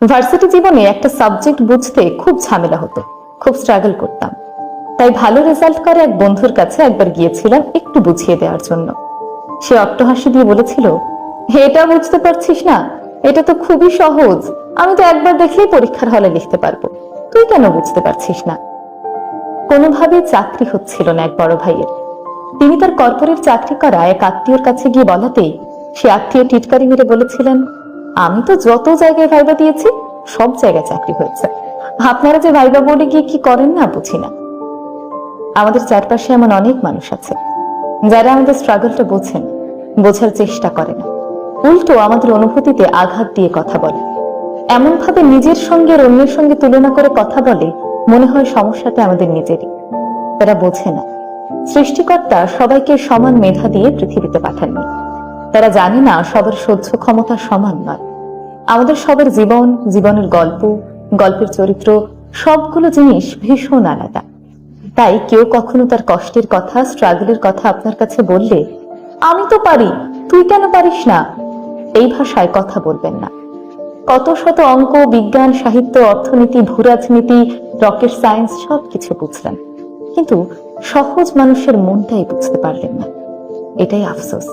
Varsity জীবনে একটা subject বুঝতে খুব ঝামেলা হতো, খুব স্ট্রাগল করতাম। তাই ভালো রেজাল্ট করে এক বন্ধুর কাছে একবার গিয়েছিলাম একটু বুঝিয়ে দেওয়ার জন্য। সে অট্টহাসি দিয়ে বলেছিল, এটা বুঝতে পারছিস না? এটা তো খুবই সহজ, আমি তো একবার দেখলেই পরীক্ষার হলে লিখতে পারবো, তুই কেন বুঝতে পারছিস না? কোনোভাবে চাকরি হচ্ছিল না এক বড় ভাইয়ের। তিনি তার কর্পোরেট চাকরি করা এক আত্মীয়র কাছে গিয়ে বলাতেই সে আত্মীয় টিটকারি মেরে বলেছিলেন, আমি তো যত জায়গায় ভাইবা দিয়েছি সব জায়গায় চাকরি হয়েছে, আপনারা যে ভাইবা বোর্ডে গিয়ে কি করেন না বুঝি না। আমাদের চারপাশে এমন অনেক মানুষ আছে যারা আমাদের স্ট্রাগলটা বোঝেন, বোঝার চেষ্টা করে না, উল্টো আমাদের অনুভূতিতে আঘাত দিয়ে কথা বলে, এমন ভাবে নিজের সঙ্গে আর অন্যের সঙ্গে তুলনা করে কথা বলে মনে হয় সমস্যাটা আমাদের নিজেরই। তারা বোঝে না সৃষ্টিকর্তা সবাইকে সমান মেধা দিয়ে পৃথিবীতে পাঠাননি। তারা জানে না সবার সহ্য ক্ষমতা সমান নয়। আমাদের সবার জীবন, জীবনের গল্প, গল্পের চরিত্র সবগুলো জিনিস ভীষণ আলাদা। তাই কেউ কখনো তার কষ্টের কথা, স্ট্রাগলের কথা আপনার কাছে বললে, আমি তো পারি, তুই কেন পারিস না, এই ভাষায় কথা বলবেন না। কত শত অঙ্ক, বিজ্ঞান, সাহিত্য, অর্থনীতি, ভূরাজনীতি, রকেট সায়েন্স সবকিছু বুঝলেন, কিন্তু সহজ মানুষের মনটাই বুঝতে পারলেন না। এটাই আফসোস।